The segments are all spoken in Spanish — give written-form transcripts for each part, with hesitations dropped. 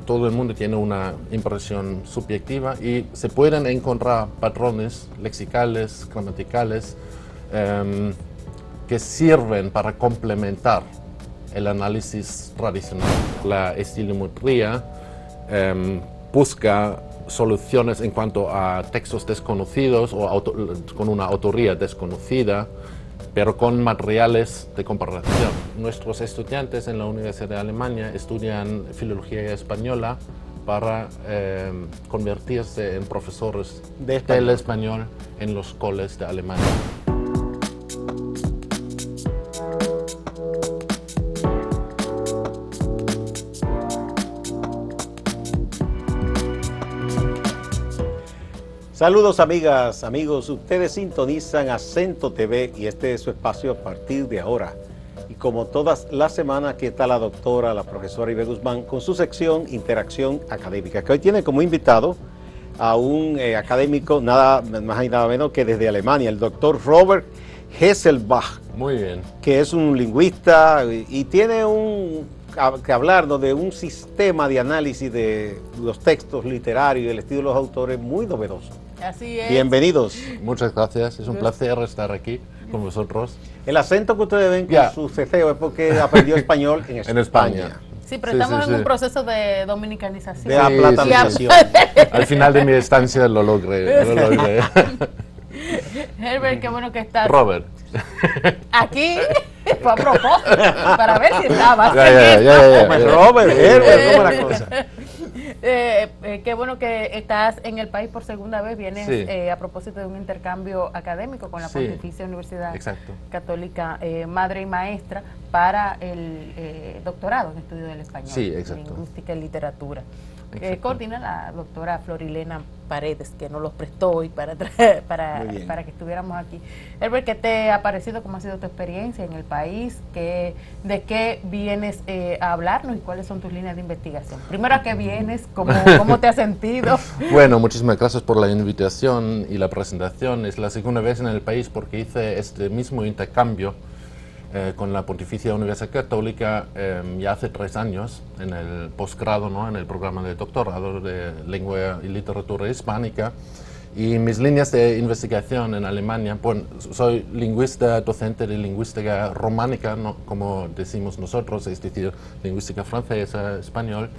todo el mundo tiene una impresión subjetiva y se pueden encontrar patrones lexicales, gramaticales, que sirven para complementar el análisis tradicional. La estilometría busca soluciones en cuanto a textos desconocidos o con una autoría desconocida, pero con materiales de comparación. Nuestros estudiantes en la Universidad de Alemania estudian filología española para convertirse en profesores del español en los coles de Alemania. Saludos amigas, amigos, ustedes sintonizan Acento TV y este es su espacio a partir de ahora. Y como todas las semanas, aquí está la doctora, la profesora Ibe Guzmán con su sección Interacción Académica, que hoy tiene como invitado a un académico nada más y nada menos que desde Alemania, el doctor Robert Hesselbach. Muy bien. Que es un lingüista y tiene que hablarnos de un sistema de análisis de los textos literarios y el estilo de los autores muy novedoso. Así es. Bienvenidos. Muchas gracias, es un placer estar aquí con vosotros. El acento que ustedes ven con su ceceo es porque aprendió español en España. Sí, pero estamos en un proceso de dominicanización. De aplatanización. Al final de mi estancia lo logré. Herbert, qué bueno que estás. Robert. Aquí fue a propósito, para ver si estaba. Robert, Herbert, ¿cómo es la cosa? Qué bueno que estás en el país por segunda vez. Vienes a propósito de un intercambio académico con la Pontificia Universidad Católica Madre y Maestra para el doctorado en estudio del español, lingüística y literatura. Coordina la doctora Florilena Paredes, que nos los prestó hoy para que estuviéramos aquí. Herbert, ¿qué te ha parecido? ¿Cómo ha sido tu experiencia en el país? ¿De qué vienes a hablarnos y cuáles son tus líneas de investigación? Primero, ¿a qué vienes? ¿Cómo te has sentido? Bueno, muchísimas gracias por la invitación y la presentación. Es la segunda vez en el país porque hice este mismo intercambio con la Pontificia Universidad Católica ya hace 3 años en el posgrado, ¿no? En el programa de doctorado de lengua y literatura hispánica. Y mis líneas de investigación en Alemania, bueno, soy lingüista, docente de lingüística románica, ¿no? Como decimos nosotros, es decir, lingüística francesa, española.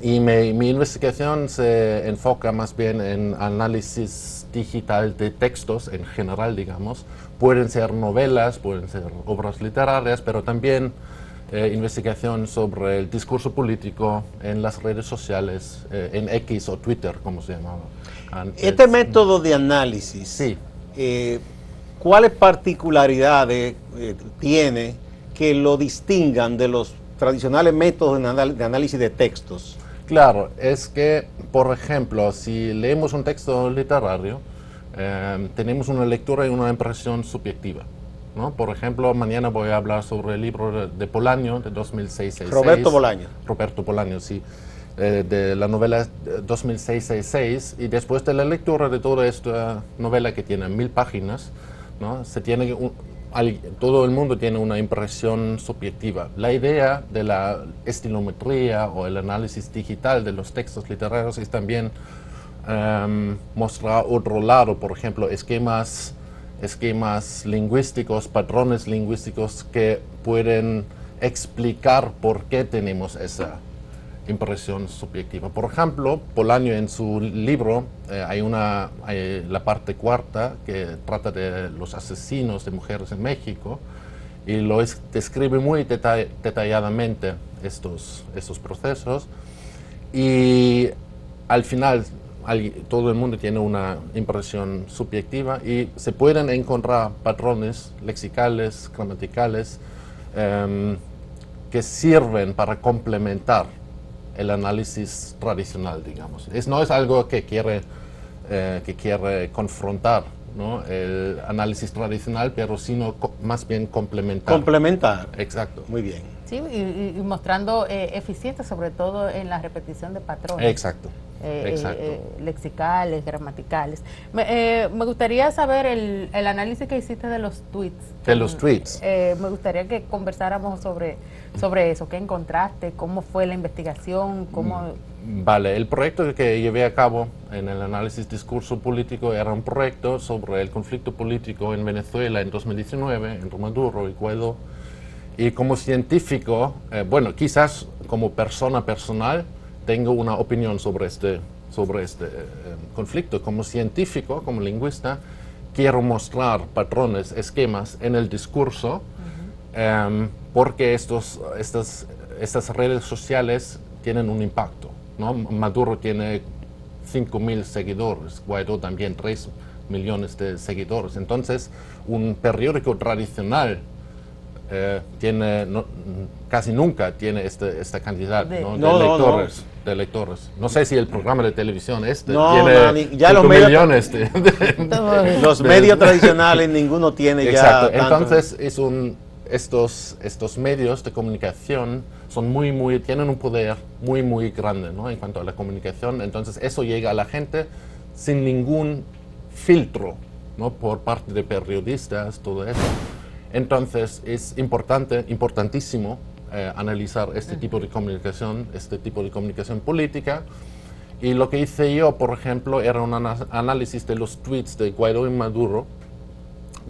Y mi investigación se enfoca más bien en análisis digital de textos en general, digamos. Pueden ser novelas, pueden ser obras literarias, pero también investigación sobre el discurso político en las redes sociales, en X o Twitter, como se llamaba antes. Este método de análisis, ¿cuáles particularidades tiene que lo distingan de los tradicionales métodos de análisis de textos? Claro, es que, por ejemplo, si leemos un texto literario, tenemos una lectura y una impresión subjetiva, ¿no? Por ejemplo, mañana voy a hablar sobre el libro de Bolaño, de 2006-66. Roberto Bolaño. Roberto Bolaño, sí. De la novela 2006-66, y después de la lectura de toda esta novela que tiene 1000 páginas, ¿no? Todo el mundo tiene una impresión subjetiva. La idea de la estilometría o el análisis digital de los textos literarios es también mostrar otro lado, por ejemplo, esquemas lingüísticos, patrones lingüísticos que pueden explicar por qué tenemos esa impresión subjetiva. Por ejemplo, Bolaño en su libro hay la parte cuarta que trata de los asesinos de mujeres en México y describe muy detalladamente estos procesos, y al final todo el mundo tiene una impresión subjetiva y se pueden encontrar patrones lexicales, gramaticales, que sirven para complementar el análisis tradicional, digamos. No es algo que quiere confrontar, ¿no? El análisis tradicional, pero sino más bien complementar. Complementar. Exacto. Muy bien. Sí, y mostrando eficiencia, sobre todo en la repetición de patrones. Exacto. Lexicales, gramaticales. Me gustaría saber el análisis que hiciste de los tweets. De los tweets. Me gustaría que conversáramos sobre eso. ¿Qué encontraste? ¿Cómo fue la investigación? Vale, el proyecto que llevé a cabo en el análisis discurso político era un proyecto sobre el conflicto político en Venezuela en 2019, entre Maduro y Guaidó. Y como científico, bueno, quizás como persona personal, tengo una opinión sobre este conflicto. Como científico, como lingüista, quiero mostrar patrones, esquemas en el discurso, porque estas redes sociales tienen un impacto, ¿no? Maduro tiene 5.000 seguidores, Guaidó también 3 millones de seguidores. Entonces, un periódico tradicional casi nunca tiene esta cantidad de lectores. No sé si el programa de televisión tiene ya 5 millones los medios tradicionales ninguno tiene. Exacto. Ya tanto. Entonces estos medios de comunicación tienen un poder muy grande, ¿no? En cuanto a la comunicación. Entonces eso llega a la gente sin ningún filtro, ¿no? Por parte de periodistas, todo eso. Entonces es importantísimo analizar este tipo de comunicación política. Y lo que hice yo, por ejemplo, era un análisis de los tweets de Guaidó y Maduro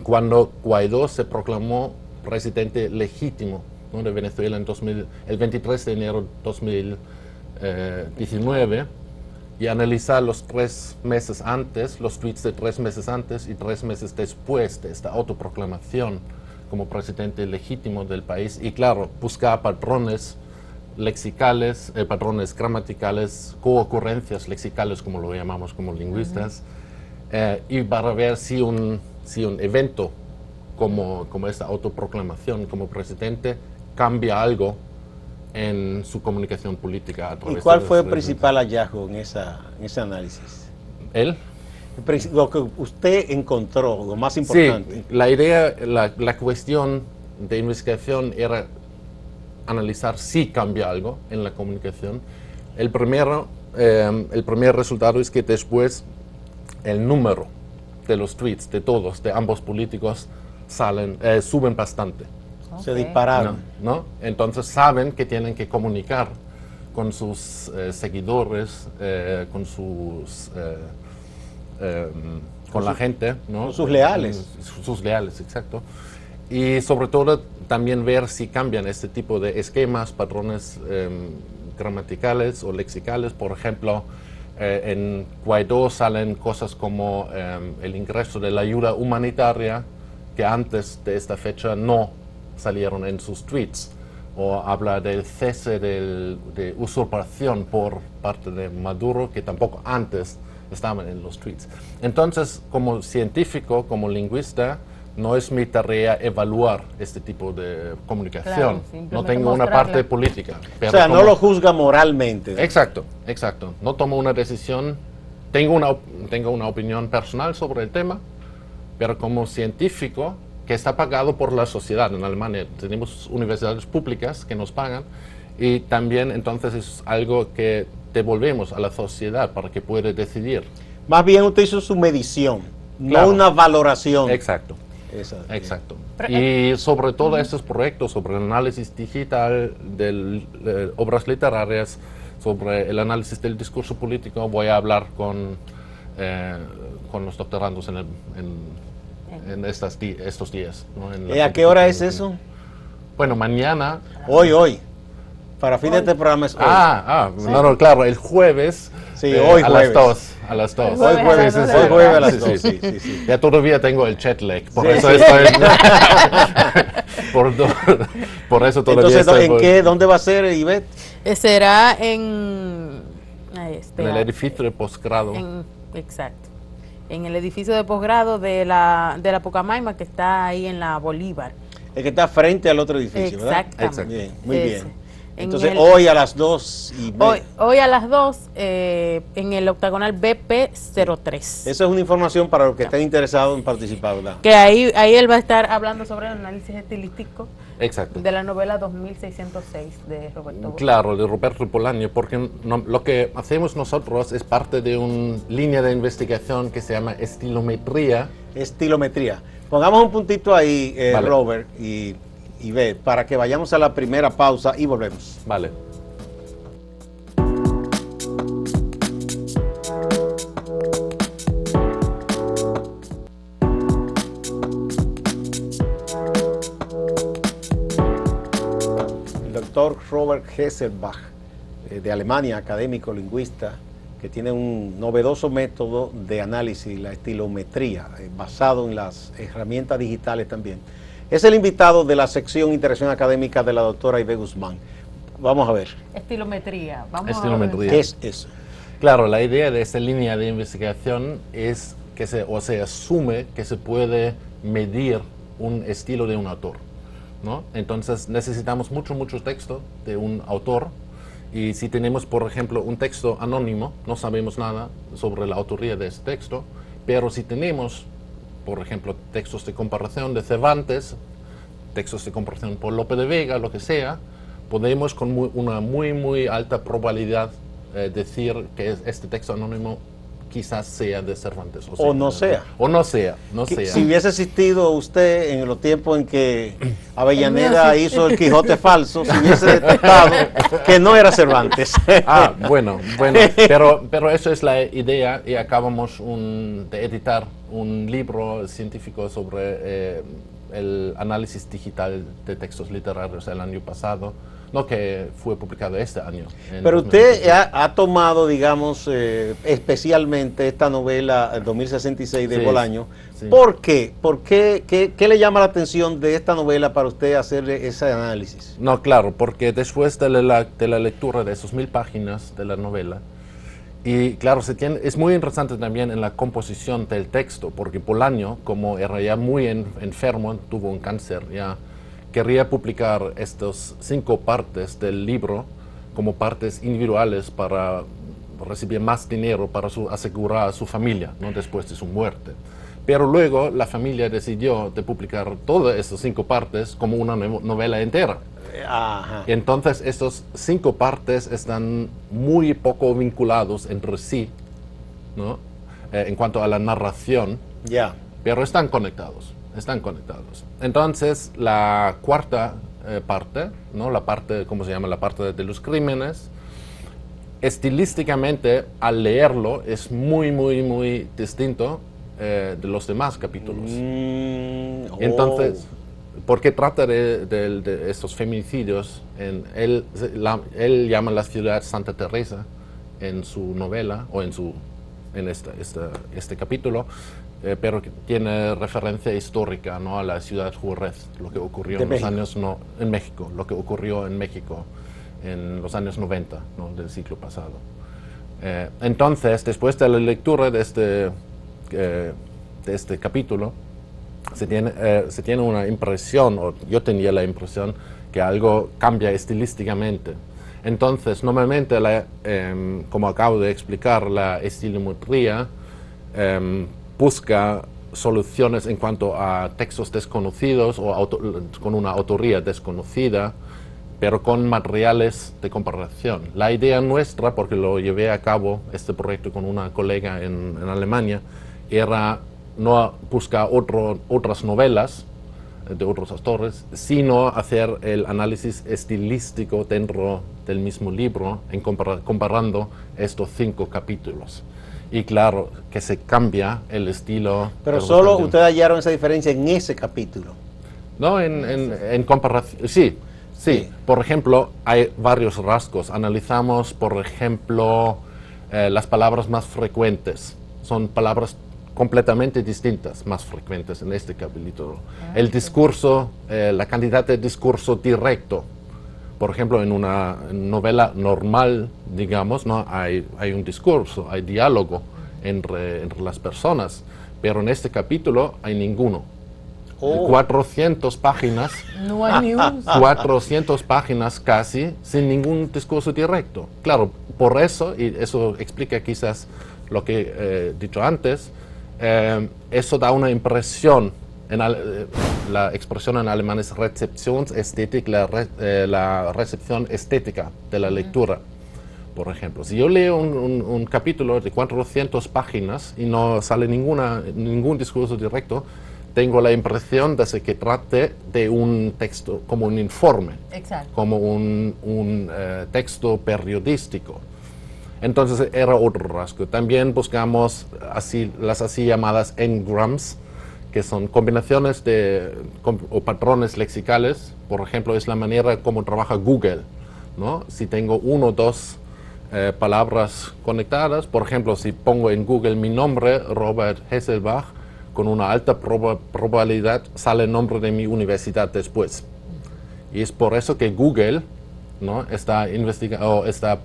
cuando Guaidó se proclamó presidente legítimo, ¿no? De Venezuela el 23 de enero de 2019, y analizar los 3 meses antes, los tweets de 3 meses antes y 3 meses después de esta autoproclamación como presidente legítimo del país. Y claro, buscar patrones lexicales, patrones gramaticales, coocurrencias lexicales, como lo llamamos como lingüistas, y para ver si un evento como esta autoproclamación como presidente cambia algo en su comunicación política. ¿Y cuál fue el principal hallazgo en ese análisis? Lo que usted encontró, lo más importante. Sí, la idea, la cuestión de investigación era analizar si cambia algo en la comunicación. El primer resultado es que después el número de los tweets de ambos políticos suben bastante. Okay. Se dispararon. ¿No? Entonces saben que tienen que comunicar con sus seguidores, con la gente, ¿no? Sus leales. Sus leales, exacto. Y sobre todo también ver si cambian este tipo de esquemas, patrones gramaticales o lexicales. Por ejemplo, en Guaidó salen cosas como el ingreso de la ayuda humanitaria, que antes de esta fecha no salieron en sus tweets. O habla del cese de usurpación por parte de Maduro, que tampoco antes estaban en los tweets. Entonces, como científico, como lingüista, no es mi tarea evaluar este tipo de comunicación. Claro, no tengo una parte política. Pero o sea, no lo juzga moralmente. Exacto. No tomo una decisión. Tengo una opinión personal sobre el tema, pero como científico, que está pagado por la sociedad. En Alemania tenemos universidades públicas que nos pagan, y también entonces es algo que devolvemos a la sociedad para que pueda decidir. Más bien usted hizo su medición, claro, no una valoración. Exacto. Y sobre todo estos proyectos, sobre el análisis digital de obras literarias, sobre el análisis del discurso político, voy a hablar con los doctorandos en estos días, ¿no? ¿Y a qué hora es eso? Bueno, mañana. Hoy. Para fin de este programa es hoy. Sí. No, claro, el jueves. Sí, hoy a jueves. Las 2. Hoy jueves a las 2. Sí. Ya todavía tengo el jet lag, por eso estoy... por eso todavía entonces, ¿dónde va a ser, Ivette? Será en el edificio de posgrado. Exacto. En el edificio de posgrado de la Pucamaima, que está ahí en la Bolívar. El que está frente al otro edificio, ¿verdad? Exactamente. Bien, muy bien. Entonces, hoy a las 2 hoy a las 2 en el octagonal BP03. Esa es una información para los que estén interesados en participar, ¿verdad? Que ahí él va a estar hablando sobre el análisis estilístico Exacto. De la novela 2606 de Roberto Bolaño. Claro, de Roberto Bolaño, porque lo que hacemos nosotros es parte de una línea de investigación que se llama estilometría. Estilometría. Pongamos un puntito ahí, Vale. Robert y Beth, para que vayamos a la primera pausa y volvemos. Vale. Doctor Robert Hesselbach, de Alemania, académico, lingüista, que tiene un novedoso método de análisis, la estilometría, basado en las herramientas digitales también. Es el invitado de la sección Interacción Académica de la doctora Ibe Guzmán. Vamos a ver. Estilometría. Estilometría. A ver. ¿Qué es eso? Claro, la idea de esta línea de investigación es que se asume que se puede medir un estilo de un autor, ¿no? Entonces necesitamos mucho texto de un autor, y si tenemos, por ejemplo, un texto anónimo, no sabemos nada sobre la autoría de ese texto, pero si tenemos, por ejemplo, textos de comparación de Cervantes, textos de comparación por Lope de Vega, lo que sea, podemos con una muy alta probabilidad decir que este texto anónimo quizás sea de Cervantes. O no sea. O no sea, no sea. Si hubiese existido usted en los tiempos en que Avellaneda hizo el Quijote falso, si hubiese detectado que no era Cervantes. Bueno, pero eso es la idea, y acabamos de editar un libro científico sobre el análisis digital de textos literarios el año pasado, no, que fue publicado este año. Pero usted ha tomado, digamos, especialmente esta novela 2066 de Bolaño. Sí. ¿Por qué? ¿Qué le llama la atención de esta novela para usted hacer ese análisis? No, claro, porque después de la lectura de esos 1000 páginas de la novela, y claro, es muy interesante también en la composición del texto, porque Bolaño, como era ya muy enfermo, tuvo un cáncer, ya quería publicar estas 5 partes del libro como partes individuales para recibir más dinero para asegurar a su familia, ¿no?, después de su muerte. Pero luego la familia decidió de publicar todas estas 5 partes como una novela entera. Ajá. Entonces estas 5 partes están muy poco vinculados entre sí, ¿no?, en cuanto a la narración, pero están conectados. Entonces la cuarta parte, ¿no?, la parte, ¿cómo se llama?, la parte de los crímenes, estilísticamente al leerlo es muy distinto de los demás capítulos. Entonces, porque trata de estos feminicidios, él llama la ciudad Santa Teresa en su novela, o en este capítulo, pero que tiene referencia histórica, ¿no?, a la ciudad Juárez, lo que ocurrió en México, lo que ocurrió en México en los años 90, ¿no?, del siglo pasado. Entonces, después de la lectura de este capítulo, se tiene una impresión, o yo tenía la impresión, que algo cambia estilísticamente. Entonces, normalmente, como acabo de explicar, la estilometría busca soluciones en cuanto a textos desconocidos o con una autoría desconocida, pero con materiales de comparación. La idea nuestra, porque lo llevé a cabo este proyecto con una colega en Alemania, era no buscar otras novelas de otros autores, sino hacer el análisis estilístico dentro del mismo libro, comparando estos 5 capítulos. Y claro, que se cambia el estilo. Pero solo ustedes hallaron esa diferencia en ese capítulo. No, en comparación, sí. Por ejemplo, hay varios rasgos. Analizamos, por ejemplo, las palabras más frecuentes. Son palabras completamente distintas, más frecuentes en este capítulo. El discurso, la cantidad de discurso directo. Por ejemplo, en una novela normal, digamos, ¿no?, hay un discurso, hay diálogo entre las personas, pero en este capítulo hay ninguno. 400 páginas, no hay ni un 400 páginas casi, sin ningún discurso directo. Claro, por eso, y eso explica quizás lo que he dicho antes, eso da una impresión la expresión en alemán es Rezeptionsästhetik, la recepción estética de la lectura. Por ejemplo, si yo leo un capítulo de 400 páginas y no sale ningún discurso directo, tengo la impresión de que trate de un texto como un informe, exacto, como un texto periodístico. Entonces era otro rasgo. También buscamos las así llamadas n-grams, que son combinaciones o patrones lexicales. Por ejemplo, es la manera como trabaja Google, ¿no? Si tengo 1 o 2 palabras conectadas, por ejemplo, si pongo en Google mi nombre, Robert Hesselbach, con una alta probabilidad sale el nombre de mi universidad después. Y es por eso que Google, ¿no?, está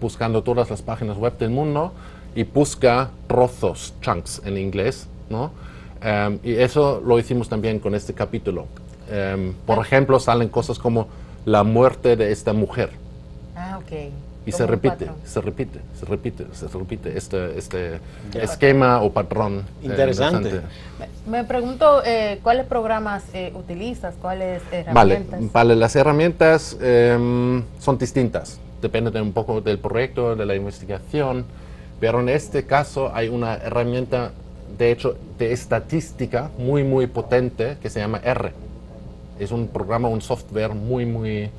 buscando todas las páginas web del mundo y busca trozos, chunks en inglés, ¿no? Y eso lo hicimos también con este capítulo. Por ejemplo, salen cosas como la muerte de esta mujer. Ah, ok. Y se repite este esquema o patrón. Interesante. Me pregunto, ¿cuáles programas utilizas? ¿Cuáles herramientas? Vale, las herramientas son distintas. Depende un poco del proyecto, de la investigación. Pero en este caso hay una herramienta, de hecho, de estadística muy, muy potente que se llama R. Es un programa, un software muy, muy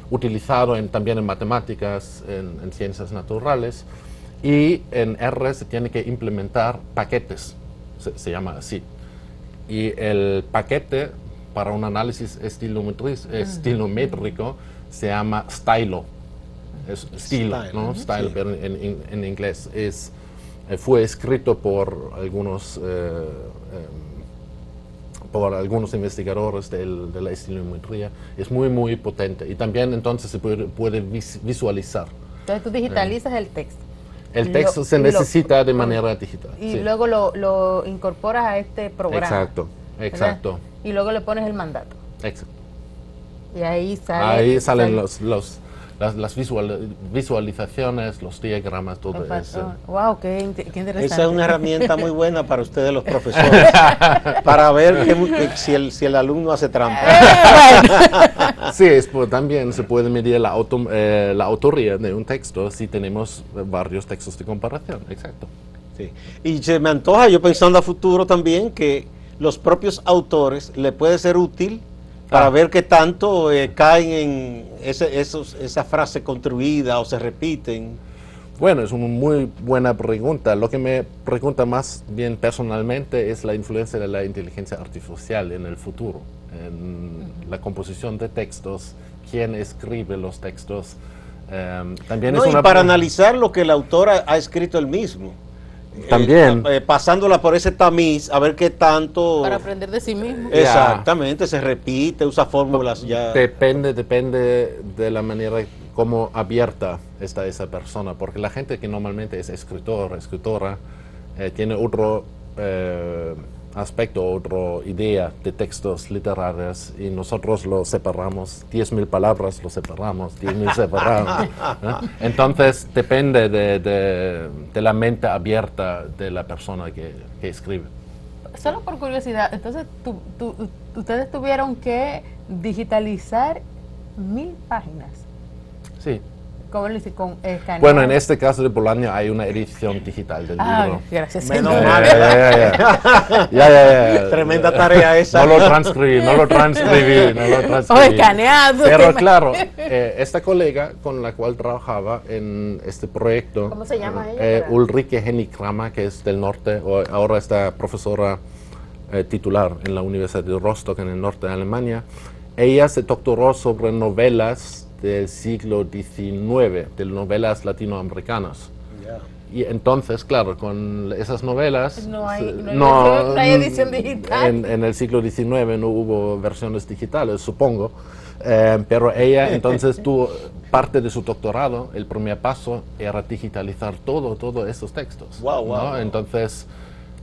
utilizado también en matemáticas, en ciencias naturales, y en R se tiene que implementar paquetes, se llama así. Y el paquete para un análisis estilométrico se llama stylo. Es estilo, ¿no? Style, sí. Pero en inglés. Fue escrito por algunos investigadores de la estilometría. Es muy, muy potente. Y también entonces se puede visualizar. Entonces tú digitalizas el texto. El texto se necesita de manera digital. Y sí. Luego lo incorporas a este programa. Exacto. ¿verdad? Y luego le pones el mandato. Exacto. Y ahí salen las visualizaciones, los diagramas, todo eso. Wow, qué interesante. Esa es una herramienta muy buena para ustedes los profesores, para ver si el alumno hace trampa. Sí, también se puede medir la autoría de un texto si tenemos varios textos de comparación. Exacto. Sí. Y se me antoja, yo pensando a futuro también, que los propios autores le puede ser útil para ver qué tanto caen en esa frase construida o se repiten. Bueno, es una muy buena pregunta. Lo que me pregunta más bien personalmente es la influencia de la inteligencia artificial en el futuro, en la composición de textos, quién escribe los textos. También no, y para analizar lo que el autor ha escrito él mismo. También. Pasándola por ese tamiz, a ver qué tanto... Para aprender de sí mismo. Exactamente, se repite, usa fórmulas ya... Depende de la manera como abierta está esa persona, porque la gente que normalmente es escritora, tiene otro aspecto, otra idea de textos literarios, y nosotros lo separamos, 10.000 palabras lo separamos, 10.000 separamos. Entonces depende de la mente abierta de la persona que escribe. Solo por curiosidad, entonces ustedes tuvieron que digitalizar 1.000 páginas. Sí. ¿Cómo lo hice? ¿Con escanear? Bueno, en este caso de Bolaño hay una edición digital del libro. Gracias. Menos mal. Tremenda tarea esa. No lo transcribí. Escaneado. Pero claro, esta colega con la cual trabajaba en este proyecto, ¿cómo se llama ella? Ulrike Hennig-Kramer, que es del norte, ahora está profesora titular en la Universidad de Rostock, en el norte de Alemania. Ella se doctoró sobre novelas del siglo XIX, de novelas latinoamericanas. Yeah. Y entonces, claro, con esas novelas... No hay edición digital. En el siglo XIX no hubo versiones digitales, supongo. Pero ella entonces tuvo parte de su doctorado, el primer paso era digitalizar todos esos textos. Wow. Entonces,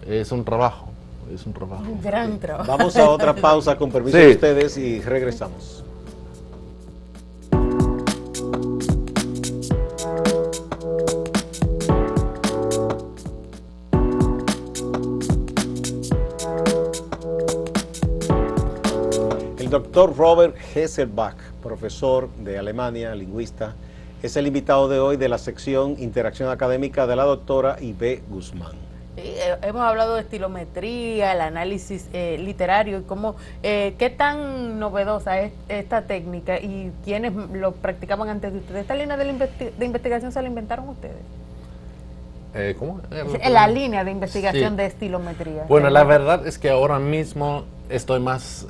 es un trabajo. Un gran trabajo. Vamos a otra pausa, con permiso de ustedes, y regresamos. doctor Robert Hesselbach, profesor de Alemania, lingüista, es el invitado de hoy de la sección Interacción Académica de la doctora Ibe Guzmán. Hemos hablado de estilometría, el análisis literario y cómo, qué tan novedosa es esta técnica y quiénes lo practicaban antes de ustedes. ¿Esta línea de investigación se la inventaron ustedes? ¿Cómo? La línea de investigación sí. de estilometría. Bueno, la verdad es que ahora mismo estoy más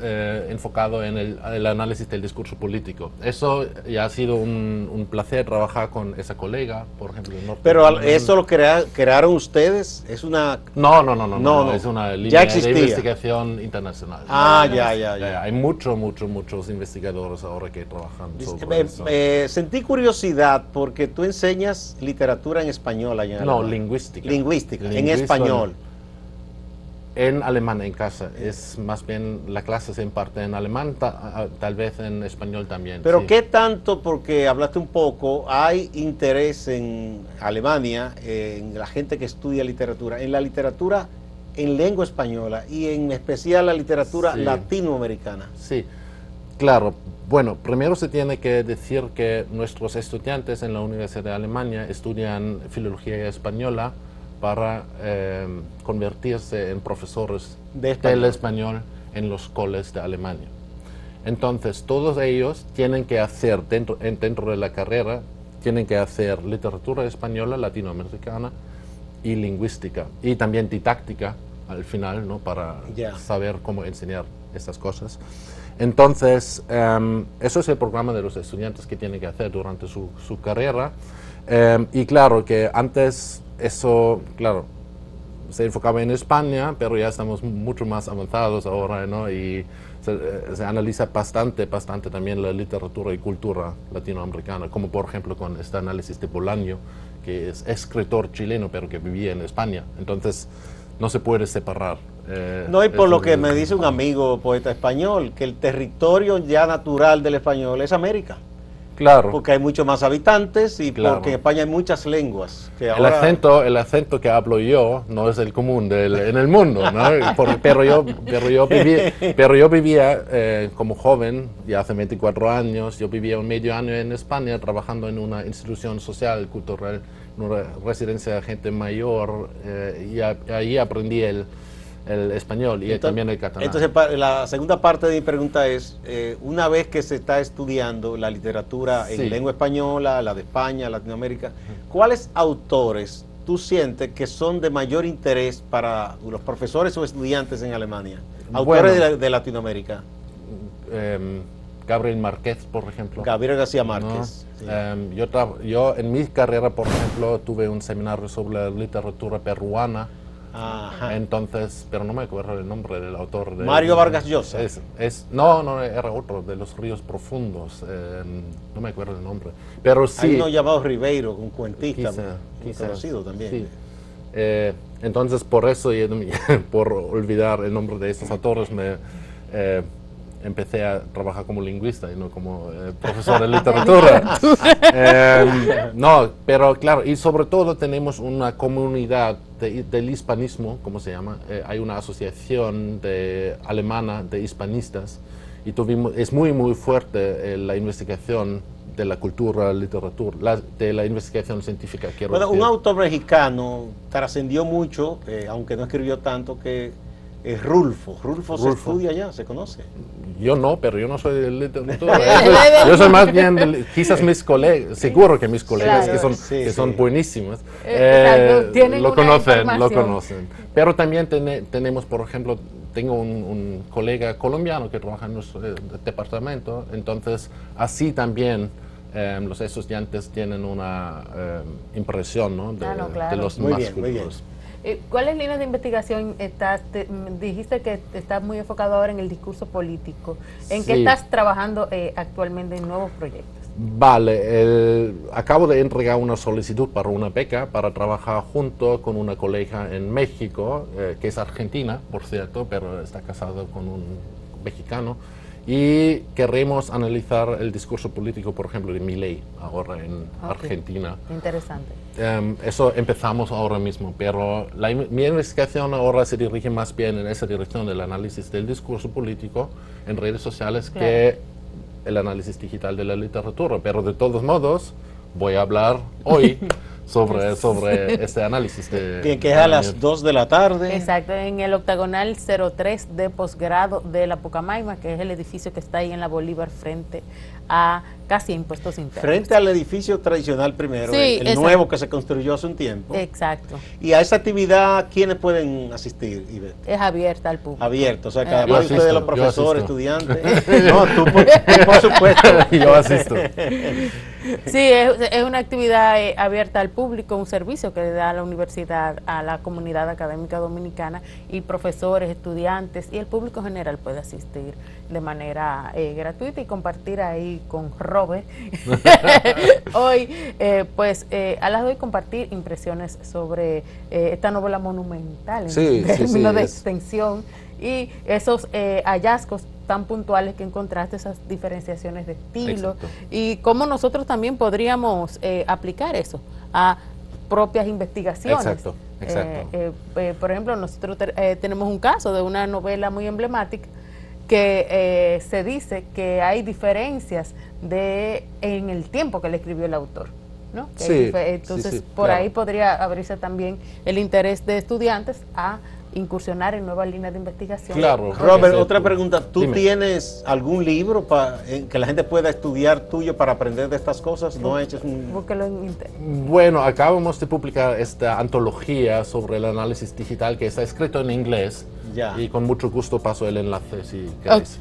enfocado en el análisis del discurso político. Eso ya ha sido un placer trabajar con esa colega, por ejemplo. Pero ¿eso lo crearon ustedes? ¿Es una...? No, es una línea de investigación internacional. Ya. Hay muchos investigadores ahora que trabajan sobre eso. Sentí curiosidad porque tú enseñas literatura en español allá en Alemania. Lingüística, en español. En alemán en casa, es más bien la clase se imparte en alemán, tal vez en español también. Pero sí. ¿qué tanto, porque hablaste un poco, hay interés en Alemania, en la gente que estudia literatura, en la literatura en lengua española y en especial la literatura latinoamericana? Sí, claro. Bueno, primero se tiene que decir que nuestros estudiantes en la Universidad de Alemania estudian filología española para convertirse en profesores del español en los colegios de Alemania. Entonces, todos ellos tienen que hacer, dentro de la carrera, tienen que hacer literatura española, latinoamericana y lingüística, y también didáctica al final, ¿no? Para saber cómo enseñar estas cosas. Entonces, eso es el programa de los estudiantes que tienen que hacer durante su carrera. Y claro que antes eso, claro, se enfocaba en España, pero ya estamos mucho más avanzados ahora, ¿no? Y se analiza bastante también la literatura y cultura latinoamericana, como por ejemplo con este análisis de Bolaño, que es escritor chileno, pero que vivía en España. Entonces, no se puede separar. No, y por lo que me dice un amigo poeta español, que el territorio ya natural del español es América. Claro. Porque hay muchos más habitantes y porque en España hay muchas lenguas. Que el acento que hablo yo no es el común en el mundo, ¿no? pero yo vivía como joven, ya hace 24 años, yo vivía un medio año en España trabajando en una institución social, cultural, en una residencia de gente mayor, y ahí aprendí el español y también el catalán. Entonces, la segunda parte de mi pregunta es, una vez que se está estudiando la literatura en lengua española, la de España, Latinoamérica, ¿cuáles autores tú sientes que son de mayor interés para los profesores o estudiantes en Alemania? Autores de Latinoamérica. Gabriel Márquez, por ejemplo. Gabriel García Márquez. ¿No? Sí. Yo en mi carrera, por ejemplo, tuve un seminario sobre la literatura peruana. Ajá. Entonces, pero no me acuerdo el nombre del autor. Mario Vargas Llosa. No, era otro, de los ríos profundos. No me acuerdo el nombre. Pero sí. Hay uno llamado Ribeiro, un cuentista muy conocido también. Sí. Entonces, por eso, por olvidar el nombre de estos autores, empecé a trabajar como lingüista y no como profesor de literatura. No, pero claro, y sobre todo tenemos una comunidad del hispanismo, ¿cómo se llama? Hay una asociación alemana de hispanistas y es muy fuerte la investigación de la cultura, literatura, de la investigación científica. Bueno, un autor mexicano trascendió mucho, aunque no escribió tanto, que es Rulfo. Rulfo se estudia allá, se conoce. Yo no, pero yo no soy de literatura. Yo soy más bien, quizás mis colegas, seguro que mis colegas, que son buenísimos, lo conocen. Pero también tenemos, por ejemplo, tengo un colega colombiano que trabaja en nuestro departamento, entonces así también los estudiantes tienen una impresión, ¿no? de los muy más bien, culturas. ¿Cuáles líneas de investigación dijiste que estás muy enfocado ahora en el discurso político? ¿En qué estás trabajando actualmente en nuevos proyectos? Vale, acabo de entregar una solicitud para una beca para trabajar junto con una colega en México, que es argentina, por cierto, pero está casado con un mexicano. Y queremos analizar el discurso político, por ejemplo, de Milei ahora en Argentina. Interesante. Eso empezamos ahora mismo, pero mi investigación ahora se dirige más bien en esa dirección del análisis del discurso político en redes sociales que el análisis digital de la literatura. Pero de todos modos, voy a hablar hoy sobre este análisis. Que es a las 2 de la tarde. Exacto, en el octagonal 03 de posgrado de la Pucamaima, que es el edificio que está ahí en la Bolívar frente a casi Impuestos Internos. Frente al edificio tradicional primero, sí, el nuevo que se construyó hace un tiempo. Exacto. Y a esa actividad, ¿quiénes pueden asistir, Ivette? Es abierta al público. Abierto, o sea, que además ustedes los profesores, estudiantes. No, tú por supuesto. Yo asisto. Sí, es una actividad abierta al público, un servicio que le da la universidad a la comunidad académica dominicana, y profesores, estudiantes y el público general puede asistir de manera gratuita y compartir ahí con Robert. Hoy, a las 2 compartir impresiones sobre esta novela monumental en términos de extensión y esos hallazgos tan puntuales que encontraste, esas diferenciaciones de estilo. Exacto. Y cómo nosotros también podríamos aplicar eso a propias investigaciones. Exacto, exacto. Por ejemplo, nosotros tenemos un caso de una novela muy emblemática que se dice que hay diferencias en el tiempo que le escribió el autor, ¿no? Entonces, por ahí podría abrirse también el interés de estudiantes a incursionar en nuevas líneas de investigación. Claro. Robert, otra pregunta. ¿Tú tienes algún libro que la gente pueda estudiar tuyo para aprender de estas cosas? ¿No hecho Bueno, acabamos de publicar esta antología sobre el análisis digital que está escrito en inglés. Ya. Y con mucho gusto paso el enlace si queréis.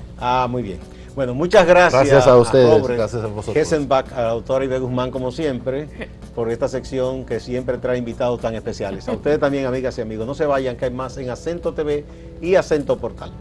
Muy bien. Bueno, muchas gracias. Gracias a ustedes, gracias a vosotros. Kessenbach, a la doctora Ivette Guzmán, como siempre, por esta sección que siempre trae invitados tan especiales. A ustedes también, amigas y amigos. No se vayan, que hay más en Acento TV y Acento Portal.